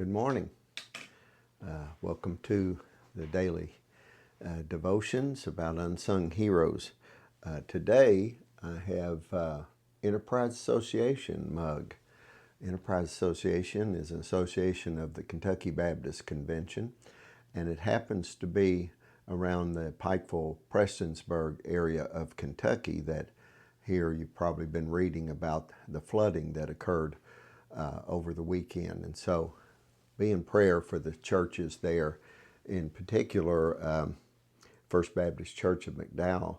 Good morning. Welcome to the daily devotions about unsung heroes. Today I have Enterprise Association mug. Enterprise Association is an association of the Kentucky Baptist Convention, and it happens to be around the Pikeville-Prestonsburg area of Kentucky that here you've probably been reading about the flooding that occurred over the weekend. And so be in prayer for the churches there, in particular First Baptist Church of McDowell,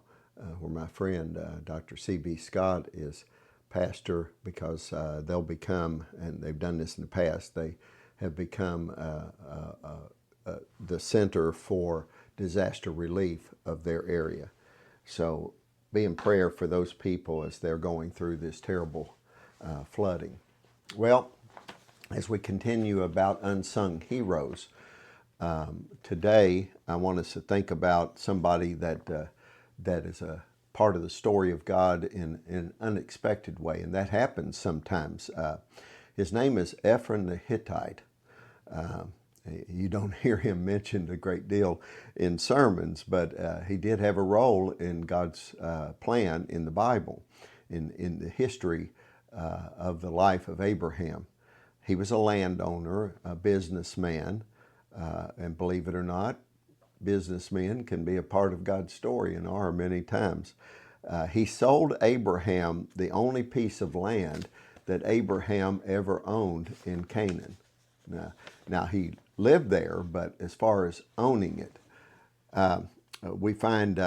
where my friend Dr. C.B. Scott is pastor, because they'll become, and they've done this in the past, they have become the center for disaster relief of their area. So be in prayer for those people as they're going through this terrible flooding. Well, as we continue about unsung heroes, today I want us to think about somebody that is a part of the story of God in an unexpected way, and that happens sometimes. His name is Ephron the Hittite. You don't hear him mentioned a great deal in sermons, but he did have a role in God's plan in the Bible, in the history of the life of Abraham. He was a landowner, a businessman, and believe it or not, businessmen can be a part of God's story and are many times. He sold Abraham the only piece of land that Abraham ever owned in Canaan. Now he lived there, but as far as owning it, we find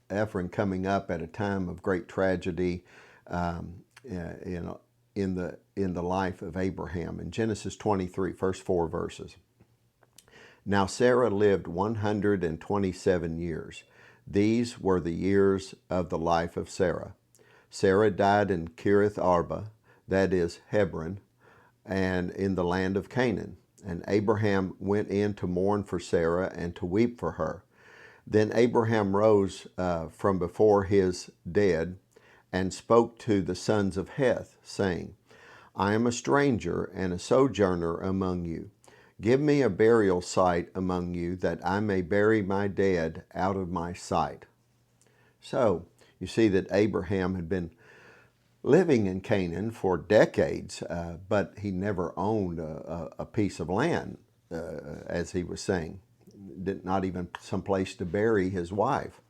Ephron coming up at a time of great tragedy in the life of Abraham. In Genesis 23, first 4 verses. Now Sarah lived 127 years. These were the years of the life of Sarah. Sarah died in Kiriath Arba, that is Hebron, and in the land of Canaan. And Abraham went in to mourn for Sarah and to weep for her. Then Abraham rose from before his dead and spoke to the sons of Heth, saying, I am a stranger and a sojourner among you. Give me a burial site among you, that I may bury my dead out of my sight. So you see that Abraham had been living in Canaan for decades, but he never owned a piece of land, as he was saying, not even some place to bury his wife.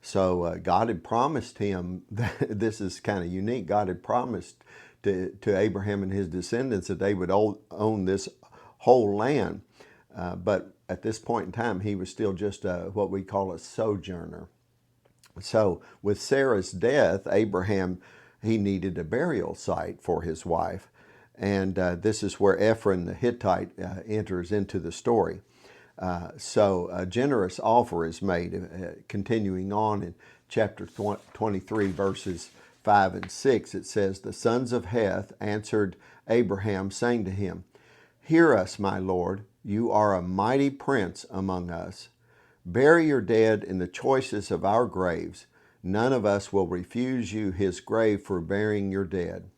So God had promised him, this is kind of unique, God had promised to Abraham and his descendants that they would own this whole land. But at this point in time, he was still just what we call a sojourner. So with Sarah's death, Abraham, he needed a burial site for his wife. And this is where Ephron the Hittite enters into the story. So a generous offer is made. Continuing on in chapter 23, verses 5 and 6, it says, The sons of Heth answered Abraham, saying to him, Hear us, my lord, you are a mighty prince among us. Bury your dead in the choicest of our graves. None of us will refuse you his grave for burying your dead.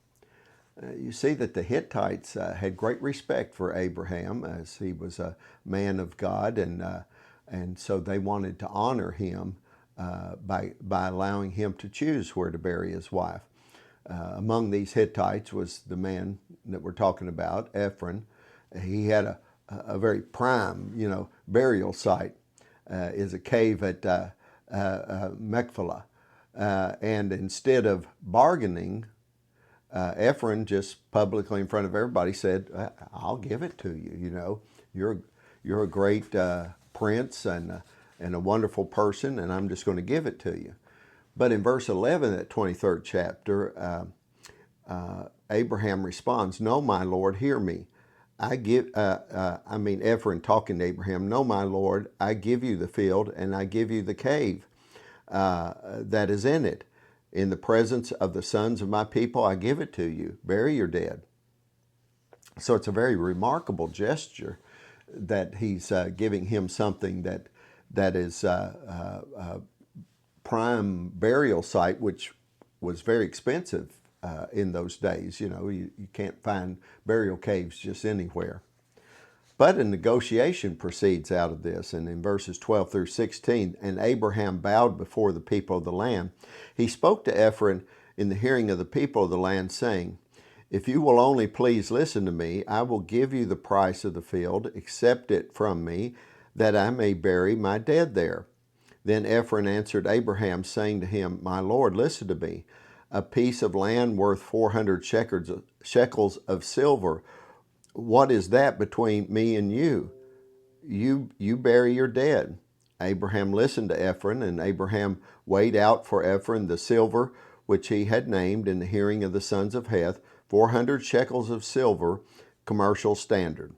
You see that the Hittites had great respect for Abraham, as he was a man of God, and so they wanted to honor him by allowing him to choose where to bury his wife. Among these Hittites was the man that we're talking about, Ephron. He had a very prime, burial site, is a cave at Machpelah. And instead of bargaining, Ephron just publicly in front of everybody said, I'll give it to you. You're a great prince and a wonderful person, and I'm just going to give it to you. But in verse 11, that 23rd chapter, Abraham responds, No, my Lord, hear me. Ephron talking to Abraham, No, my Lord, I give you the field, and I give you the cave that is in it. In the presence of the sons of my people, I give it to you. Bury your dead. So it's a very remarkable gesture that he's giving him something that is prime burial site, which was very expensive in those days. You know, you can't find burial caves just anywhere. But a negotiation proceeds out of this, and in verses 12 through 16, and Abraham bowed before the people of the land. He spoke to Ephron in the hearing of the people of the land, saying, if you will only please listen to me, I will give you the price of the field, accept it from me, that I may bury my dead there. Then Ephron answered Abraham, saying to him, my Lord, listen to me. A piece of land worth 400 shekels of silver. What is that between me and you? You bury your dead. Abraham listened to Ephron, and Abraham weighed out for Ephron the silver which he had named in the hearing of the sons of Heth, 400 shekels of silver, commercial standard.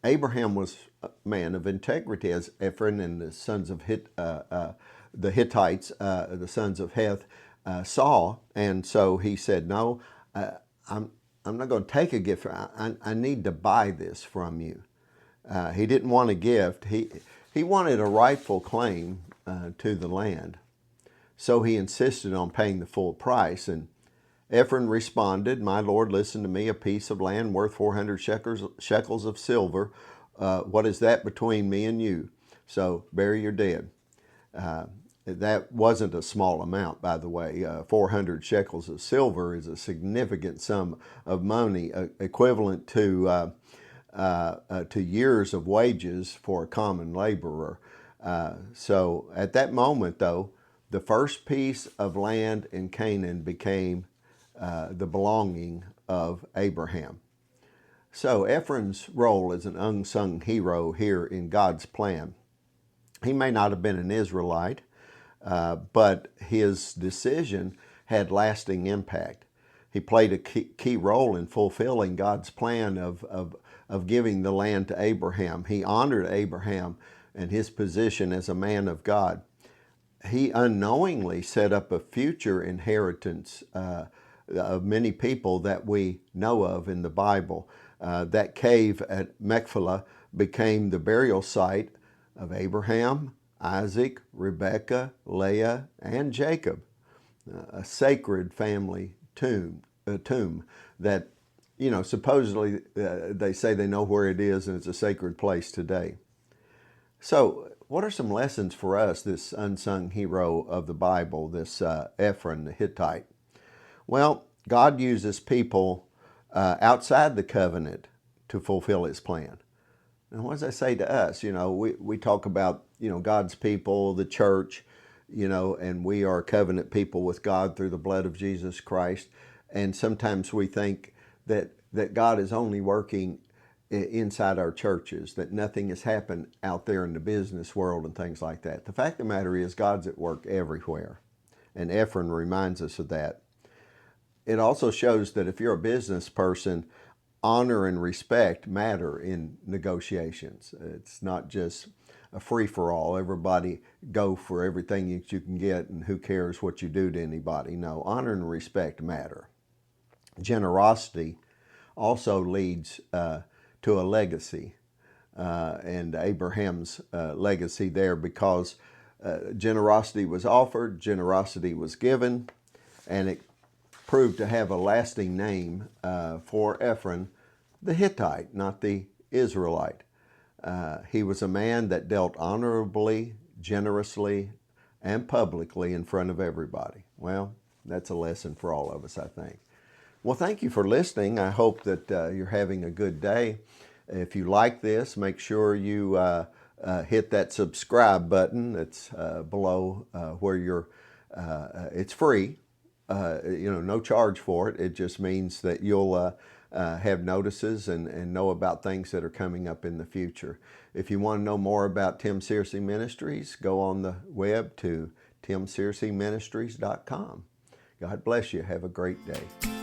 Abraham was a man of integrity, as Ephron and the sons of the Hittites, the sons of Heth, saw, and so he said, no, I'm not going to take a gift. I need to buy this from you. He didn't want a gift. He wanted a rightful claim to the land. So he insisted on paying the full price. And Ephron responded, my Lord, listen to me, a piece of land worth 400 shekels of silver. What is that between me and you? So bury your dead. That wasn't a small amount, by the way. 400 shekels of silver is a significant sum of money, equivalent to years of wages for a common laborer. So at that moment, though, the first piece of land in Canaan became the belonging of Abraham. So Ephron's role as an unsung hero here in God's plan. He may not have been an Israelite, but his decision had lasting impact. He played a key role in fulfilling God's plan of giving the land to Abraham. He honored Abraham and his position as a man of God. He unknowingly set up a future inheritance of many people that we know of in the Bible. That cave at Machpelah became the burial site of Abraham, Isaac, Rebekah, Leah, and Jacob, a sacred family tomb that, you know, supposedly they say they know where it is and it's a sacred place today. So what are some lessons for us, this unsung hero of the Bible, this Ephron the Hittite? Well, God uses people outside the covenant to fulfill his plan. And what does that say to us? You know, we talk about, you know, God's people, the church, you know, and we are covenant people with God through the blood of Jesus Christ. And sometimes we think that God is only working inside our churches, that nothing has happened out there in the business world and things like that. The fact of the matter is God's at work everywhere. And Ephron reminds us of that. It also shows that if you're a business person, honor and respect matter in negotiations. It's not just a free-for-all. Everybody go for everything that you can get, and who cares what you do to anybody. No, honor and respect matter. Generosity also leads to a legacy, and Abraham's legacy there, because generosity was offered, generosity was given, and it proved to have a lasting name for Ephron the Hittite, not the Israelite. He was a man that dealt honorably, generously, and publicly in front of everybody. Well, that's a lesson for all of us, I think. Well, thank you for listening. I hope that you're having a good day. If you like this, make sure you hit that subscribe button. It's below where you're, it's free. You know, no charge for it. It just means that you'll have notices and know about things that are coming up in the future. If you want to know more about Tim Searcy Ministries, go on the web to timsearcyministries.com. God bless you. Have a great day.